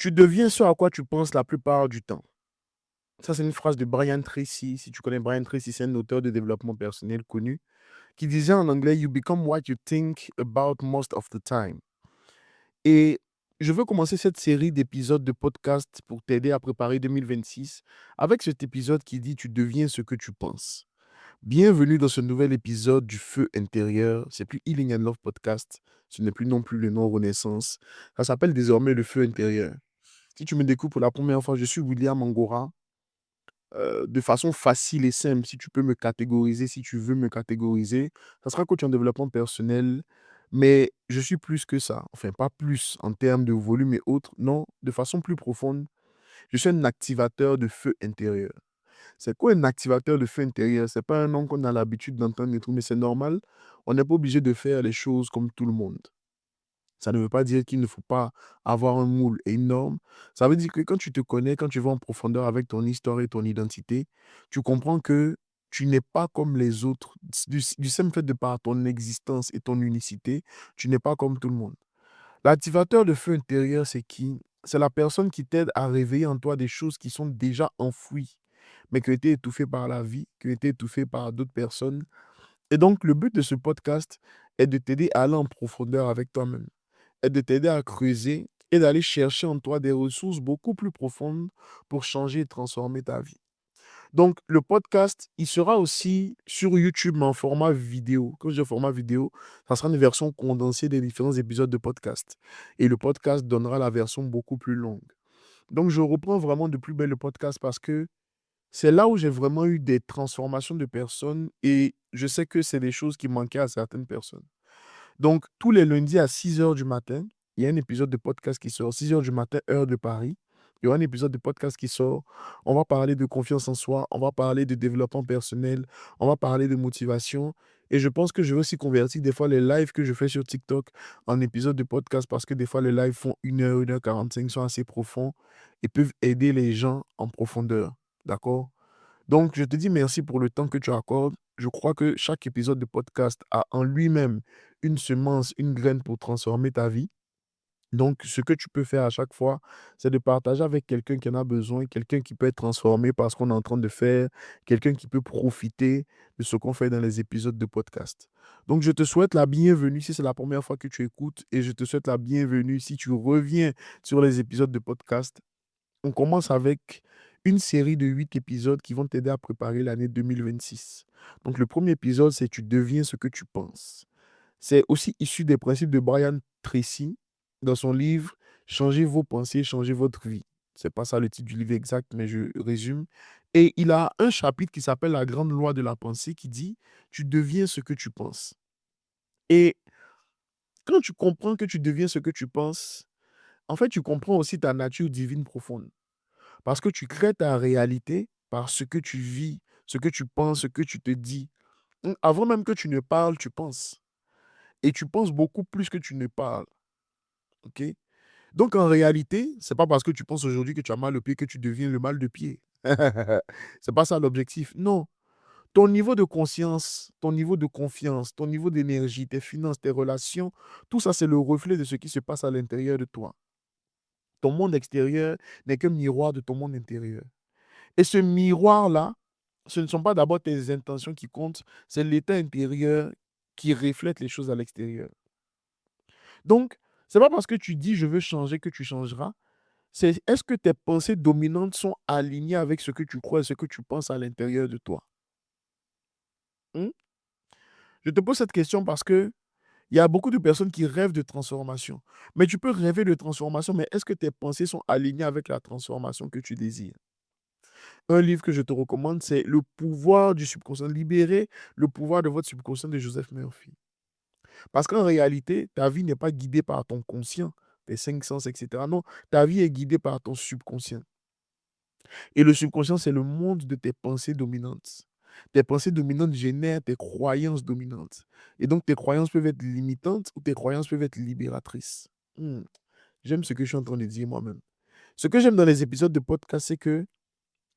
Tu deviens ce à quoi tu penses la plupart du temps. Ça, c'est une phrase de Brian Tracy. Si tu connais Brian Tracy, c'est un auteur de développement personnel connu qui disait en anglais You become what you think about most of the time. Et je veux commencer cette série d'épisodes de podcast pour t'aider à préparer 2026 avec cet épisode qui dit Tu deviens ce que tu penses. Bienvenue dans ce nouvel épisode du Feu intérieur. C'est plus Healing and Love Podcast. Ce n'est plus non plus le nom Renaissance. Ça s'appelle désormais le Feu intérieur. Si tu me découvres pour la première fois, je suis William Angora. De façon facile et simple, si tu peux me catégoriser, si tu veux me catégoriser, ça sera coach en développement personnel, mais je suis plus que ça. Enfin, pas plus en termes de volume et autres, non, de façon plus profonde, je suis un activateur de feu intérieur. C'est quoi un activateur de feu intérieur? C'est pas un nom qu'on a l'habitude d'entendre et tout, mais c'est normal. On n'est pas obligé de faire les choses comme tout le monde. Ça ne veut pas dire qu'il ne faut pas avoir un moule et une norme. Ça veut dire que quand tu te connais, quand tu vas en profondeur avec ton histoire et ton identité, tu comprends que tu n'es pas comme les autres. Du simple fait de par ton existence et ton unicité, tu n'es pas comme tout le monde. L'activateur de feu intérieur, c'est qui? C'est la personne qui t'aide à réveiller en toi des choses qui sont déjà enfouies, mais qui ont été étouffées par la vie, qui ont été étouffées par d'autres personnes. Et donc, le but de ce podcast est de t'aider à aller en profondeur avec toi-même, est de t'aider à creuser et d'aller chercher en toi des ressources beaucoup plus profondes pour changer et transformer ta vie. Donc, le podcast, il sera aussi sur YouTube, mais en format vidéo. Quand je dis format vidéo, ça sera une version condensée des différents épisodes de podcast. Et le podcast donnera la version beaucoup plus longue. Donc, je reprends vraiment de plus belle le podcast parce que c'est là où j'ai vraiment eu des transformations de personnes et je sais que c'est des choses qui manquaient à certaines personnes. Donc, tous les lundis à 6 heures du matin, il y a un épisode de podcast qui sort. 6 heures du matin, heure de Paris. Il y aura un épisode de podcast qui sort. On va parler de confiance en soi, on va parler de développement personnel, on va parler de motivation. Et je pense que je vais aussi convertir des fois les lives que je fais sur TikTok en épisodes de podcast parce que des fois les lives font 1 heure 45, sont assez profonds et peuvent aider les gens en profondeur. D'accord? Donc, je te dis merci pour le temps que tu accordes. Je crois que chaque épisode de podcast a en lui-même une semence, une graine pour transformer ta vie. Donc, ce que tu peux faire à chaque fois, c'est de partager avec quelqu'un qui en a besoin, quelqu'un qui peut être transformé par ce qu'on est en train de faire, quelqu'un qui peut profiter de ce qu'on fait dans les épisodes de podcast. Donc, je te souhaite la bienvenue si c'est la première fois que tu écoutes et je te souhaite la bienvenue si tu reviens sur les épisodes de podcast. On commence avec une série de 8 épisodes qui vont t'aider à préparer l'année 2026. Donc, le premier épisode, c'est Tu deviens ce que tu penses. C'est aussi issu des principes de Brian Tracy dans son livre Changez vos pensées, changez votre vie. C'est pas ça le titre du livre exact, mais je résume. Et il a un chapitre qui s'appelle La grande loi de la pensée qui dit Tu deviens ce que tu penses. Et quand tu comprends que tu deviens ce que tu penses, en fait, tu comprends aussi ta nature divine profonde. Parce que tu crées ta réalité par ce que tu vis, ce que tu penses, ce que tu te dis. Avant même que tu ne parles, tu penses. Et tu penses beaucoup plus que tu ne parles. OK? Donc en réalité, c'est pas parce que tu penses aujourd'hui que tu as mal au pied que tu deviens le mal de pied. C'est pas ça l'objectif. Non. Ton niveau de conscience, ton niveau de confiance, ton niveau d'énergie, tes finances, tes relations, tout ça, c'est le reflet de ce qui se passe à l'intérieur de toi. Ton monde extérieur n'est qu'un miroir de ton monde intérieur. Et ce miroir-là, ce ne sont pas d'abord tes intentions qui comptent, c'est l'état intérieur qui reflète les choses à l'extérieur. Donc, c'est pas parce que tu dis je veux changer que tu changeras. C'est est-ce que tes pensées dominantes sont alignées avec ce que tu crois et ce que tu penses à l'intérieur de toi? Hmm? Je te pose cette question parce que il y a beaucoup de personnes qui rêvent de transformation. Mais tu peux rêver de transformation, mais est-ce que tes pensées sont alignées avec la transformation que tu désires? Un livre que je te recommande, c'est Le pouvoir du subconscient. Libérer le pouvoir de votre subconscient de Joseph Murphy. Parce qu'en réalité, ta vie n'est pas guidée par ton conscient, tes cinq sens, etc. Non, ta vie est guidée par ton subconscient. Et le subconscient, c'est le monde de tes pensées dominantes. Tes pensées dominantes génèrent tes croyances dominantes. Et donc, tes croyances peuvent être limitantes ou tes croyances peuvent être libératrices. Hmm, J'aime ce que je suis en train de dire moi-même. Ce que j'aime dans les épisodes de podcast, c'est que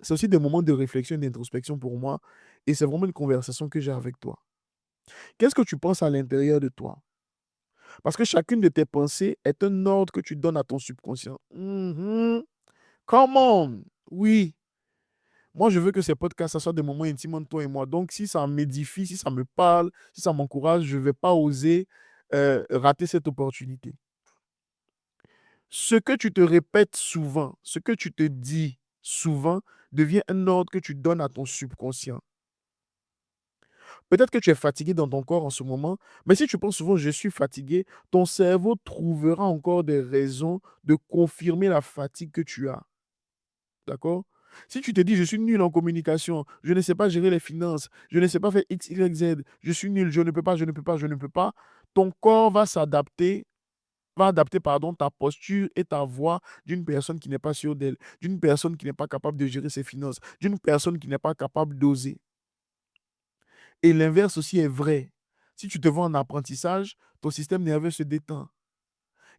c'est aussi des moments de réflexion et d'introspection pour moi. Et c'est vraiment une conversation que j'ai avec toi. Qu'est-ce que tu penses à l'intérieur de toi? Parce que chacune de tes pensées est un ordre que tu donnes à ton subconscient. Mhm. Come on! Oui. Moi, je veux que ces podcasts, ça soit des moments intimes entre toi et moi. Donc, si ça m'édifie, si ça me parle, si ça m'encourage, je ne vais pas oser rater cette opportunité. Ce que tu te répètes souvent, ce que tu te dis souvent, devient un ordre que tu donnes à ton subconscient. Peut-être que tu es fatigué dans ton corps en ce moment, mais si tu penses souvent je suis fatigué, ton cerveau trouvera encore des raisons de confirmer la fatigue que tu as. D'accord? Si tu te dis je suis nul en communication, je ne sais pas gérer les finances, je ne sais pas faire X, Y, Z, je suis nul, je ne peux pas, je ne peux pas, je ne peux pas, ton corps va s'adapter, va adapter pardon, ta posture et ta voix d'une personne qui n'est pas sûre d'elle, d'une personne qui n'est pas capable de gérer ses finances, d'une personne qui n'est pas capable d'oser. Et l'inverse aussi est vrai. Si tu te vois en apprentissage, ton système nerveux se détend.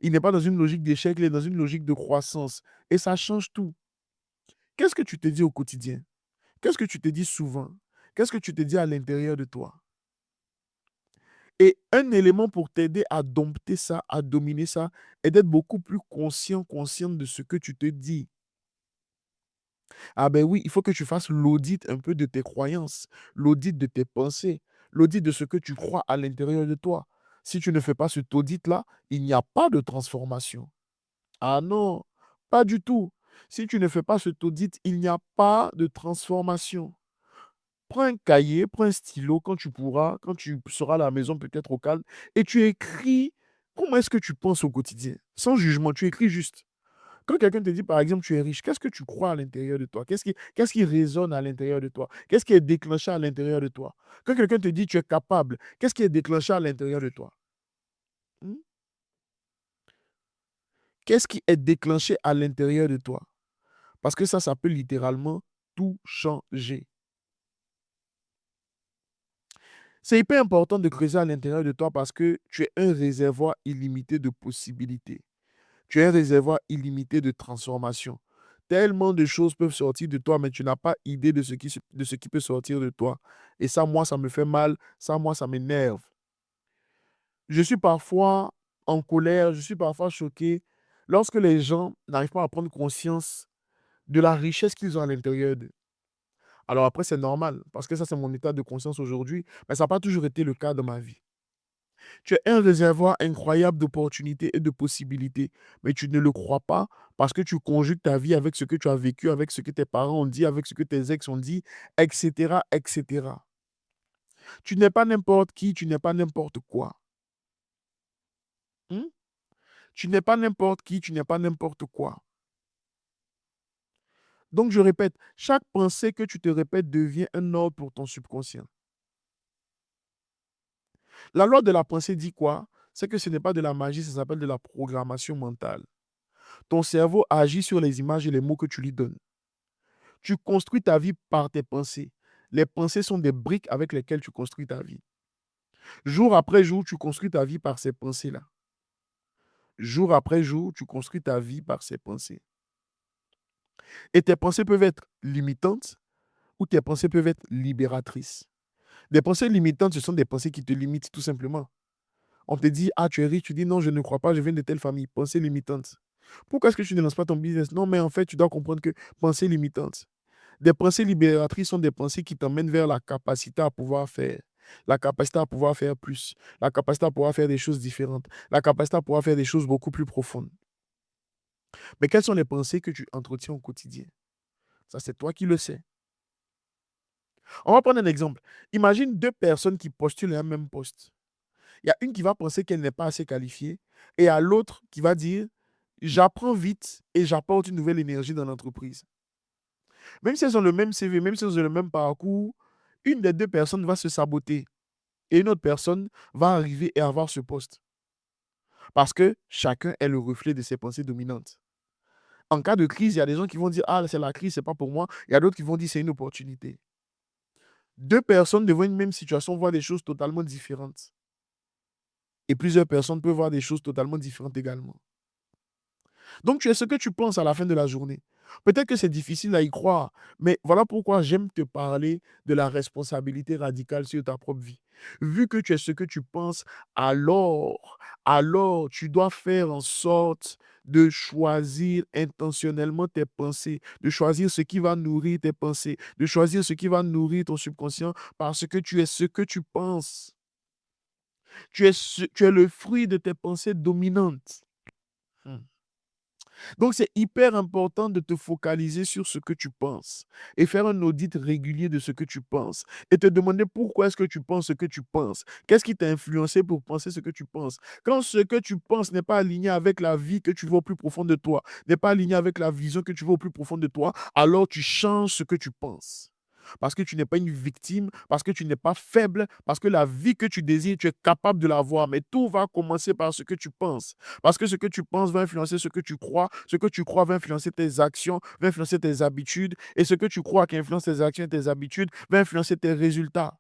Il n'est pas dans une logique d'échec, il est dans une logique de croissance. Et ça change tout. Qu'est-ce que tu te dis au quotidien? Qu'est-ce que tu te dis souvent? Qu'est-ce que tu te dis à l'intérieur de toi? Et un élément pour t'aider à dompter ça, à dominer ça, est d'être beaucoup plus conscient, consciente de ce que tu te dis. Ah ben oui, il faut que tu fasses l'audit un peu de tes croyances, l'audit de tes pensées, l'audit de ce que tu crois à l'intérieur de toi. Si tu ne fais pas cet audit-là, il n'y a pas de transformation. Ah non, pas du tout. Si tu ne fais pas cet audit, il n'y a pas de transformation. Prends un cahier, prends un stylo quand tu pourras, quand tu seras à la maison peut-être au calme, et tu écris comment est-ce que tu penses au quotidien. Sans jugement, tu écris juste. Quand quelqu'un te dit, par exemple, tu es riche, qu'est-ce que tu crois à l'intérieur de toi? Qu'est-ce qui résonne à l'intérieur de toi? Qu'est-ce qui est déclenché à l'intérieur de toi? Quand quelqu'un te dit, tu es capable, qu'est-ce qui est déclenché à l'intérieur de toi? Hmm? Qu'est-ce qui est déclenché à l'intérieur de toi? Parce que ça peut littéralement tout changer. C'est hyper important de creuser à l'intérieur de toi parce que tu es un réservoir illimité de possibilités. Tu es un réservoir illimité de transformation. Tellement de choses peuvent sortir de toi, mais tu n'as pas idée de ce qui peut sortir de toi. Et ça, moi, ça me fait mal. Ça, moi, ça m'énerve. Je suis parfois en colère, je suis parfois choqué lorsque les gens n'arrivent pas à prendre conscience de la richesse qu'ils ont à l'intérieur d'eux. Alors après, c'est normal, parce que ça, c'est mon état de conscience aujourd'hui, mais ça n'a pas toujours été le cas dans ma vie. Tu es un réservoir incroyable d'opportunités et de possibilités, mais tu ne le crois pas parce que tu conjugues ta vie avec ce que tu as vécu, avec ce que tes parents ont dit, avec ce que tes ex ont dit, etc., etc. Tu n'es pas n'importe qui, tu n'es pas n'importe quoi. Hmm? Tu n'es pas n'importe qui, tu n'es pas n'importe quoi. Donc, je répète, chaque pensée que tu te répètes devient un ordre pour ton subconscient. La loi de la pensée dit quoi? C'est que ce n'est pas de la magie, ça s'appelle de la programmation mentale. Ton cerveau agit sur les images et les mots que tu lui donnes. Tu construis ta vie par tes pensées. Les pensées sont des briques avec lesquelles tu construis ta vie. Jour après jour, tu construis ta vie par ces pensées-là. Jour après jour, tu construis ta vie par ces pensées. Et tes pensées peuvent être limitantes ou tes pensées peuvent être libératrices. Des pensées limitantes, ce sont des pensées qui te limitent tout simplement. On te dit, ah, tu es riche, tu dis non, je ne crois pas, je viens de telle famille. Pensée limitante. Pourquoi est-ce que tu ne lances pas ton business? Non, mais en fait, tu dois comprendre que pensée limitante. Des pensées libératrices sont des pensées qui t'emmènent vers la capacité à pouvoir faire, la capacité à pouvoir faire plus, la capacité à pouvoir faire des choses différentes, la capacité à pouvoir faire des choses beaucoup plus profondes. Mais quelles sont les pensées que tu entretiens au quotidien? Ça, c'est toi qui le sais. On va prendre un exemple. Imagine deux personnes qui postulent à un même poste. Il y a une qui va penser qu'elle n'est pas assez qualifiée et il y a l'autre qui va dire, j'apprends vite et j'apporte une nouvelle énergie dans l'entreprise. Même si elles ont le même CV, même si elles ont le même parcours, une des deux personnes va se saboter et une autre personne va arriver et avoir ce poste. Parce que chacun est le reflet de ses pensées dominantes. En cas de crise, il y a des gens qui vont dire, ah, c'est la crise, c'est pas pour moi. Il y a d'autres qui vont dire, c'est une opportunité. Deux personnes devant une même situation voient des choses totalement différentes. Et plusieurs personnes peuvent voir des choses totalement différentes également. Donc, tu es ce que tu penses à la fin de la journée. Peut-être que c'est difficile à y croire, mais voilà pourquoi j'aime te parler de la responsabilité radicale sur ta propre vie. Vu que tu es ce que tu penses, alors tu dois faire en sorte de choisir intentionnellement tes pensées, de choisir ce qui va nourrir tes pensées, de choisir ce qui va nourrir ton subconscient parce que tu es ce que tu penses. Tu es le fruit de tes pensées dominantes. Hmm. Donc, c'est hyper important de te focaliser sur ce que tu penses et faire un audit régulier de ce que tu penses et te demander pourquoi est-ce que tu penses ce que tu penses. Qu'est-ce qui t'a influencé pour penser ce que tu penses? Quand ce que tu penses n'est pas aligné avec la vie que tu veux au plus profond de toi, n'est pas aligné avec la vision que tu veux au plus profond de toi, alors tu changes ce que tu penses. Parce que tu n'es pas une victime, parce que tu n'es pas faible, parce que la vie que tu désires, tu es capable de l'avoir. Mais tout va commencer par ce que tu penses. Parce que ce que tu penses va influencer ce que tu crois va influencer tes actions, va influencer tes habitudes, et ce que tu crois qui influence tes actions et tes habitudes va influencer tes résultats.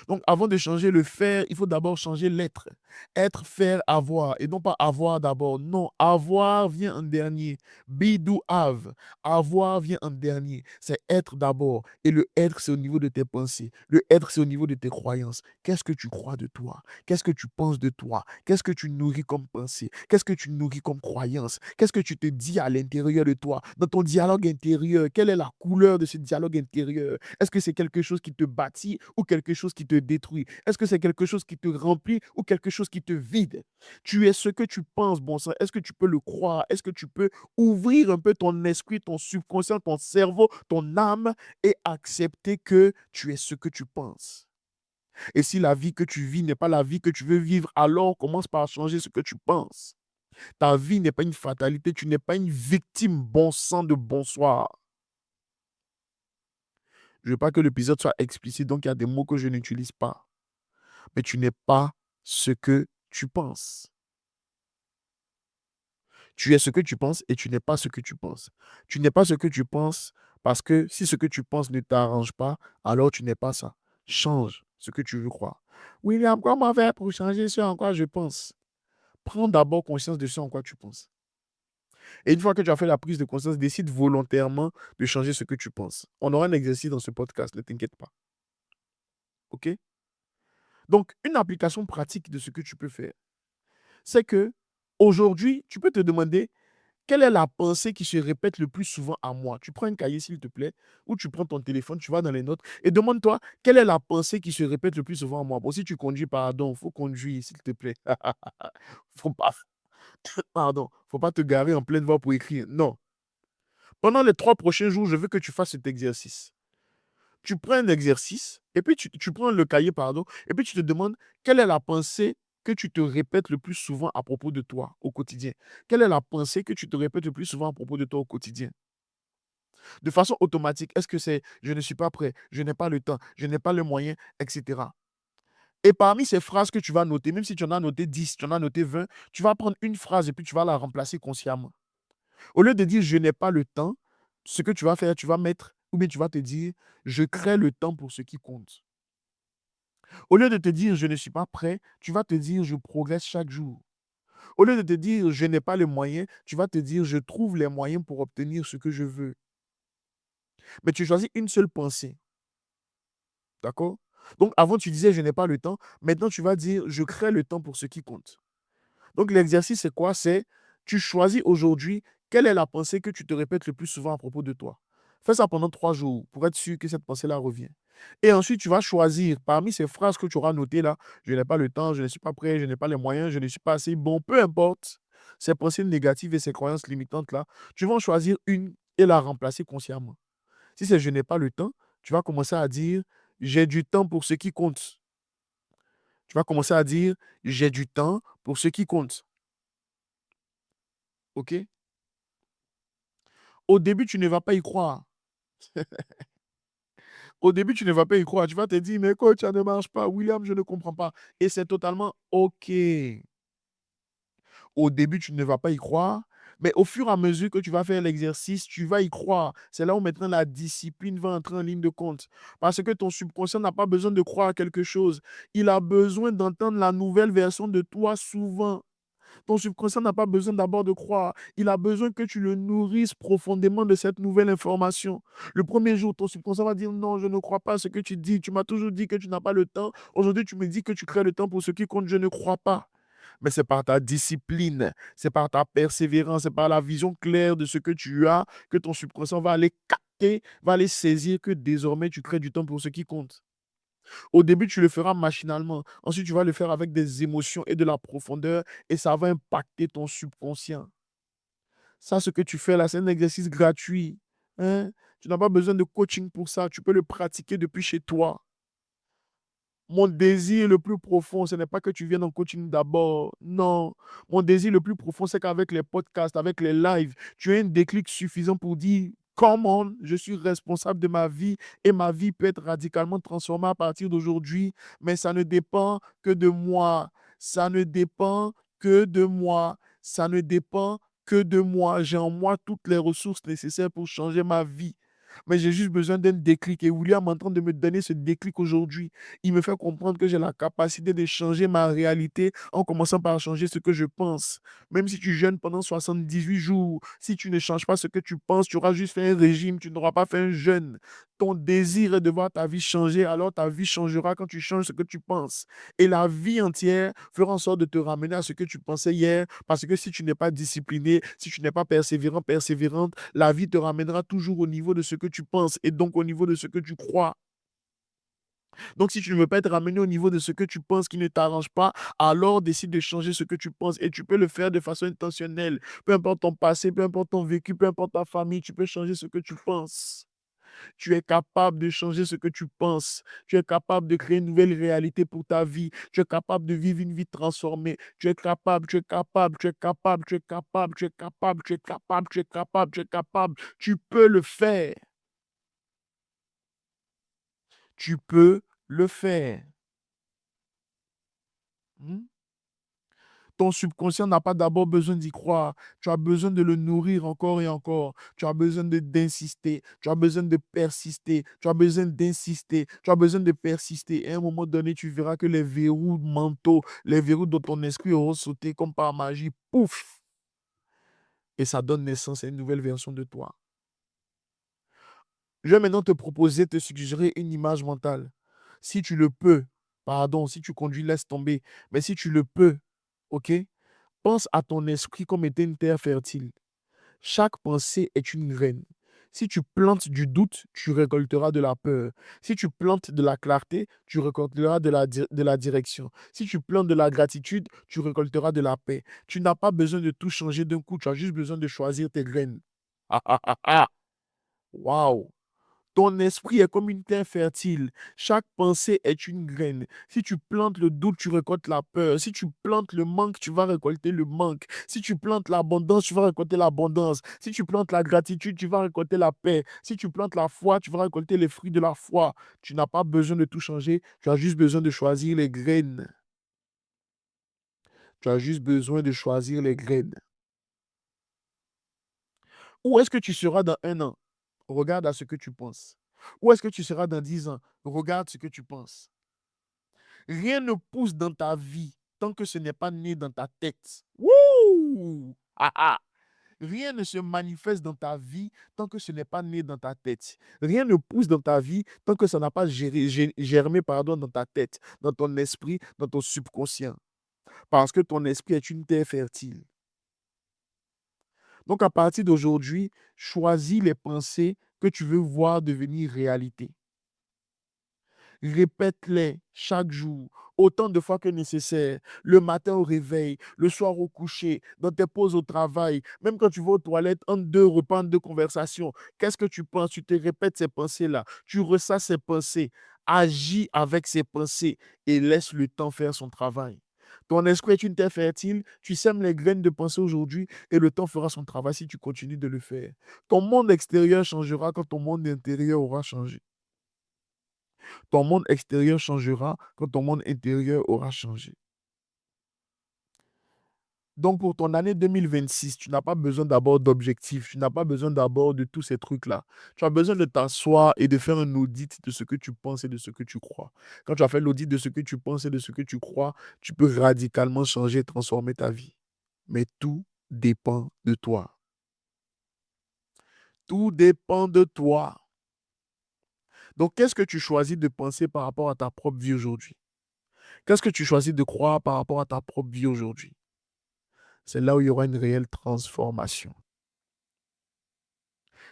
Donc, avant de changer le faire, il faut d'abord changer l'être. Être, faire, avoir. Et non pas avoir d'abord. Non, avoir vient en dernier. Be, do, have. Avoir vient en dernier. C'est être d'abord. Et le être, c'est au niveau de tes pensées. Le être, c'est au niveau de tes croyances. Qu'est-ce que tu crois de toi? Qu'est-ce que tu penses de toi? Qu'est-ce que tu nourris comme pensée? Qu'est-ce que tu nourris comme croyance? Qu'est-ce que tu te dis à l'intérieur de toi? Dans ton dialogue intérieur, quelle est la couleur de ce dialogue intérieur? Est-ce que c'est quelque chose qui te bâtit ou quelque chose qui te détruit? Est-ce que c'est quelque chose qui te remplit ou quelque chose qui te vide? Tu es ce que tu penses, bon sang. Est-ce que tu peux le croire? Est-ce que tu peux ouvrir un peu ton esprit, ton subconscient, ton cerveau, ton âme et accepter que tu es ce que tu penses? Et si la vie que tu vis n'est pas la vie que tu veux vivre, alors commence par changer ce que tu penses. Ta vie n'est pas une fatalité, tu n'es pas une victime, bon sang de bonsoir. Je veux pas que l'épisode soit explicite, donc il y a des mots que je n'utilise pas. Mais tu n'es pas ce que tu penses. Tu es ce que tu penses et tu n'es pas ce que tu penses. Tu n'es pas ce que tu penses parce que si ce que tu penses ne t'arrange pas, alors tu n'es pas ça. Change ce que tu veux croire. William, comment faire pour changer ce en quoi je pense? Prends d'abord conscience de ce en quoi tu penses. Et une fois que tu as fait la prise de conscience, décide volontairement de changer ce que tu penses. On aura un exercice dans ce podcast, ne t'inquiète pas. OK? Donc, une application pratique de ce que tu peux faire, c'est que aujourd'hui, tu peux te demander quelle est la pensée qui se répète le plus souvent à moi. Tu prends un cahier, s'il te plaît, ou tu prends ton téléphone, tu vas dans les notes et demande-toi quelle est la pensée qui se répète le plus souvent à moi. Bon, si tu conduis, pardon, il faut conduire, s'il te plaît. faut pas, pardon, faut pas te garer en pleine voie pour écrire. Non. Pendant les 3 prochains jours, je veux que tu fasses cet exercice. Tu prends un exercice, et puis tu prends le cahier, pardon, et puis tu te demandes quelle est la pensée que tu te répètes le plus souvent à propos de toi au quotidien. Quelle est la pensée que tu te répètes le plus souvent à propos de toi au quotidien? De façon automatique, est-ce que c'est je ne suis pas prêt, je n'ai pas le temps, je n'ai pas le moyen, etc. Et parmi ces phrases que tu vas noter, même si tu en as noté 10, tu en as noté 20, tu vas prendre une phrase et puis tu vas la remplacer consciemment. Au lieu de dire je n'ai pas le temps, ce que tu vas faire, tu vas mettre, ou bien tu vas te dire je crée le temps pour ce qui compte. Au lieu de te dire je ne suis pas prêt, tu vas te dire je progresse chaque jour. Au lieu de te dire je n'ai pas les moyens, tu vas te dire je trouve les moyens pour obtenir ce que je veux. Mais tu choisis une seule pensée. D'accord? Donc avant tu disais je n'ai pas le temps, maintenant tu vas dire je crée le temps pour ce qui compte. Donc l'exercice c'est quoi? C'est tu choisis aujourd'hui quelle est la pensée que tu te répètes le plus souvent à propos de toi. Fais ça pendant 3 jours pour être sûr que cette pensée-là revient. Et ensuite, tu vas choisir parmi ces phrases que tu auras notées là, je n'ai pas le temps, je ne suis pas prêt, je n'ai pas les moyens, je ne suis pas assez bon, peu importe ces pensées négatives et ces croyances limitantes là, tu vas en choisir une et la remplacer consciemment. Si c'est je n'ai pas le temps, tu vas commencer à dire j'ai du temps pour ce qui compte. Tu vas commencer à dire j'ai du temps pour ce qui compte. OK? Au début, tu ne vas pas y croire. Au début, tu ne vas pas y croire. Tu vas te dire, mais coach, ça ne marche pas. William, je ne comprends pas. Et c'est totalement OK. Au début, tu ne vas pas y croire. Mais au fur et à mesure que tu vas faire l'exercice, tu vas y croire. C'est là où maintenant la discipline va entrer en ligne de compte. Parce que ton subconscient n'a pas besoin de croire à quelque chose. Il a besoin d'entendre la nouvelle version de toi souvent. Ton subconscient n'a pas besoin d'abord de croire. Il a besoin que tu le nourrisses profondément de cette nouvelle information. Le premier jour, ton subconscient va dire non, je ne crois pas à ce que tu dis. Tu m'as toujours dit que tu n'as pas le temps. Aujourd'hui, tu me dis que tu crées le temps pour ce qui compte. Je ne crois pas. Mais c'est par ta discipline, c'est par ta persévérance, c'est par la vision claire de ce que tu as que ton subconscient va aller capter, va aller saisir que désormais tu crées du temps pour ce qui compte. Au début, tu le feras machinalement. Ensuite, tu vas le faire avec des émotions et de la profondeur et ça va impacter ton subconscient. Ça, ce que tu fais là, c'est un exercice gratuit. Hein? Tu n'as pas besoin de coaching pour ça. Tu peux le pratiquer depuis chez toi. Mon désir le plus profond, ce n'est pas que tu viennes en coaching d'abord. Non. Mon désir le plus profond, c'est qu'avec les podcasts, avec les lives, tu aies un déclic suffisant pour dire, come on, je suis responsable de ma vie et ma vie peut être radicalement transformée à partir d'aujourd'hui, mais ça ne dépend que de moi. Ça ne dépend que de moi. Ça ne dépend que de moi. J'ai en moi toutes les ressources nécessaires pour changer ma vie. Mais j'ai juste besoin d'un déclic. Et William est en train de me donner ce déclic aujourd'hui. Il me fait comprendre que j'ai la capacité de changer ma réalité en commençant par changer ce que je pense. Même si tu jeûnes pendant 78 jours, si tu ne changes pas ce que tu penses, tu auras juste fait un régime, tu n'auras pas fait un jeûne. Ton désir est de voir ta vie changer, alors ta vie changera quand tu changes ce que tu penses. Et la vie entière fera en sorte de te ramener à ce que tu pensais hier, parce que si tu n'es pas discipliné, si tu n'es pas persévérant, persévérante, la vie te ramènera toujours au niveau de ce que tu penses et donc au niveau de ce que tu crois. Donc, si tu ne veux pas être ramené au niveau de ce que tu penses qui ne t'arrange pas, alors décide de changer ce que tu penses et tu peux le faire de façon intentionnelle. Peu importe ton passé, peu importe ton vécu, peu importe ta famille, tu peux changer ce que tu penses. Tu es capable de changer ce que tu penses. Tu es capable de créer une nouvelle réalité pour ta vie. Tu es capable de vivre une vie transformée. Tu es capable, tu es capable, tu es capable, tu es capable, tu es capable, tu es capable, tu es capable, tu es capable. Tu peux le faire. Tu peux le faire. Hmm? Ton subconscient n'a pas d'abord besoin d'y croire. Tu as besoin de le nourrir encore et encore. Tu as besoin d'insister. Tu as besoin de persister. Tu as besoin d'insister. Tu as besoin de persister. Et à un moment donné, tu verras que les verrous mentaux, les verrous de ton esprit auront sauté comme par magie. Pouf! Et ça donne naissance à une nouvelle version de toi. Je vais maintenant te proposer, te suggérer une image mentale. Si tu le peux, pardon, si tu conduis, laisse tomber. Mais si tu le peux, ok? Pense à ton esprit comme étant une terre fertile. Chaque pensée est une graine. Si tu plantes du doute, tu récolteras de la peur. Si tu plantes de la clarté, tu récolteras de la direction. Si tu plantes de la gratitude, tu récolteras de la paix. Tu n'as pas besoin de tout changer d'un coup, tu as juste besoin de choisir tes graines. Ah ah ah ah! Waouh! Ton esprit est comme une terre fertile. Chaque pensée est une graine. Si tu plantes le doute, tu récoltes la peur. Si tu plantes le manque, tu vas récolter le manque. Si tu plantes l'abondance, tu vas récolter l'abondance. Si tu plantes la gratitude, tu vas récolter la paix. Si tu plantes la foi, tu vas récolter les fruits de la foi. Tu n'as pas besoin de tout changer. Tu as juste besoin de choisir les graines. Tu as juste besoin de choisir les graines. Où est-ce que tu seras dans 1 an? Regarde à ce que tu penses. Où est-ce que tu seras dans 10 ans? Regarde ce que tu penses. Rien ne pousse dans ta vie tant que ce n'est pas né dans ta tête. Wouh! Ah ah! Rien ne se manifeste dans ta vie tant que ce n'est pas né dans ta tête. Rien ne pousse dans ta vie tant que ça n'a pas germé pardon, dans ta tête, dans ton esprit, dans ton subconscient. Parce que ton esprit est une terre fertile. Donc à partir d'aujourd'hui, choisis les pensées que tu veux voir devenir réalité. Répète-les chaque jour, autant de fois que nécessaire, le matin au réveil, le soir au coucher, dans tes pauses au travail, même quand tu vas aux toilettes, entre 2 repas, entre 2 conversations. Qu'est-ce que tu penses? Tu te répètes ces pensées-là, tu ressens ces pensées, agis avec ces pensées et laisse le temps faire son travail. Ton esprit est une terre fertile, tu sèmes les graines de pensée aujourd'hui et le temps fera son travail si tu continues de le faire. Ton monde extérieur changera quand ton monde intérieur aura changé. Ton monde extérieur changera quand ton monde intérieur aura changé. Donc, pour ton année 2026, tu n'as pas besoin d'abord d'objectifs, tu n'as pas besoin d'abord de tous ces trucs-là. Tu as besoin de t'asseoir et de faire un audit de ce que tu penses et de ce que tu crois. Quand tu as fait l'audit de ce que tu penses et de ce que tu crois, tu peux radicalement changer et transformer ta vie. Mais tout dépend de toi. Tout dépend de toi. Donc, qu'est-ce que tu choisis de penser par rapport à ta propre vie aujourd'hui? Qu'est-ce que tu choisis de croire par rapport à ta propre vie aujourd'hui? C'est là où il y aura une réelle transformation.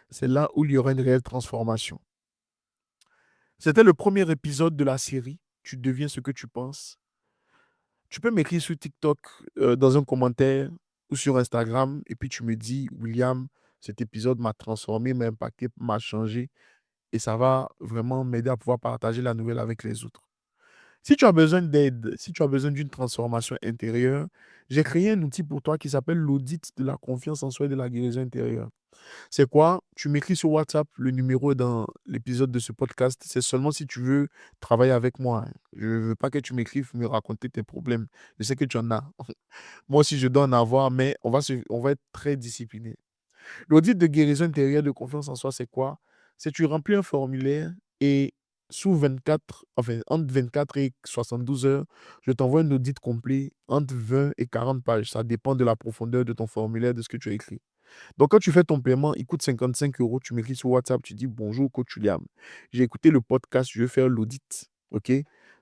C'est là où il y aura une réelle transformation. C'était le premier épisode de la série. Tu deviens ce que tu penses. Tu peux m'écrire sur TikTok, dans un commentaire ou sur Instagram et puis tu me dis: «William, cet épisode m'a transformé, m'a impacté, m'a changé» et ça va vraiment m'aider à pouvoir partager la nouvelle avec les autres. Si tu as besoin d'aide, si tu as besoin d'une transformation intérieure, j'ai créé un outil pour toi qui s'appelle l'audit de la confiance en soi et de la guérison intérieure. C'est quoi? Tu m'écris sur WhatsApp, le numéro est dans l'épisode de ce podcast. C'est seulement si tu veux travailler avec moi, hein. Je ne veux pas que tu m'écrives me raconter tes problèmes. Je sais que tu en as. Moi aussi, je dois en avoir, mais on va être très discipliné. L'audit de guérison intérieure de confiance en soi, c'est quoi? C'est tu remplis un formulaire et sous 24, enfin, entre 24 et 72 heures, je t'envoie un audit complet entre 20 et 40 pages. Ça dépend de la profondeur de ton formulaire, de ce que tu as écrit. Donc, quand tu fais ton paiement, il coûte 55 euros. Tu m'écris sur WhatsApp, tu dis bonjour, coach William. J'ai écouté le podcast, je veux faire l'audit. OK?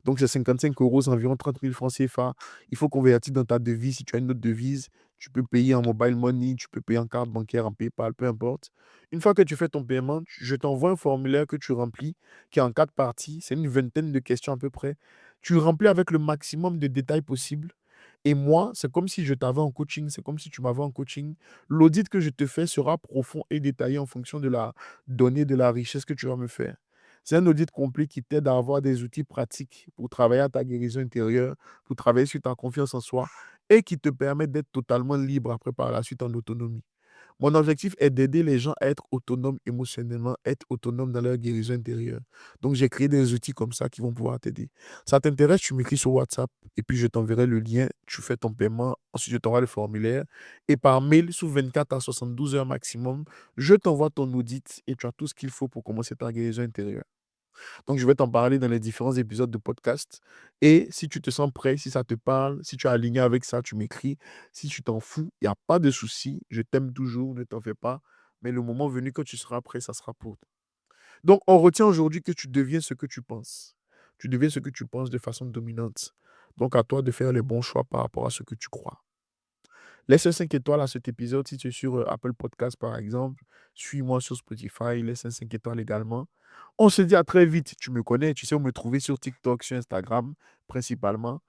Donc, c'est 55 euros, c'est environ 30 000 francs CFA. Il faut convertir dans ta devise. Si tu as une autre devise, tu peux payer en mobile money, tu peux payer en carte bancaire, en PayPal, peu importe. Une fois que tu fais ton paiement, je t'envoie un formulaire que tu remplis, qui est en 4 parties. C'est une vingtaine de questions à peu près. Tu remplis avec le maximum de détails possible. Et moi, c'est comme si je t'avais en coaching, c'est comme si tu m'avais en coaching. L'audit que je te fais sera profond et détaillé en fonction de la donnée, de la richesse que tu vas me faire. C'est un audit complet qui t'aide à avoir des outils pratiques pour travailler à ta guérison intérieure, pour travailler sur ta confiance en soi et qui te permet d'être totalement libre après par la suite en autonomie. Mon objectif est d'aider les gens à être autonomes émotionnellement, être autonomes dans leur guérison intérieure. Donc, j'ai créé des outils comme ça qui vont pouvoir t'aider. Ça t'intéresse, tu m'écris sur WhatsApp et puis je t'enverrai le lien. Tu fais ton paiement. Ensuite, je t'envoie le formulaire. Et par mail, sous 24 à 72 heures maximum, je t'envoie ton audit et tu as tout ce qu'il faut pour commencer ta guérison intérieure. Donc, je vais t'en parler dans les différents épisodes de podcast. Et si tu te sens prêt, si ça te parle, si tu es aligné avec ça, tu m'écris. Si tu t'en fous, il n'y a pas de souci. Je t'aime toujours, ne t'en fais pas. Mais le moment venu, quand tu seras prêt, ça sera pour toi. Donc, on retient aujourd'hui que tu deviens ce que tu penses. Tu deviens ce que tu penses de façon dominante. Donc, à toi de faire les bons choix par rapport à ce que tu crois. Laisse un 5 étoiles à cet épisode si tu es sur Apple Podcast, par exemple. Suis-moi sur Spotify, laisse un 5 étoiles également. On se dit à très vite. Tu me connais, tu sais où me trouver sur TikTok, sur Instagram, principalement.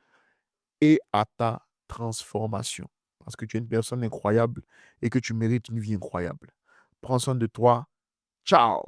Et à ta transformation. Parce que tu es une personne incroyable et que tu mérites une vie incroyable. Prends soin de toi. Ciao!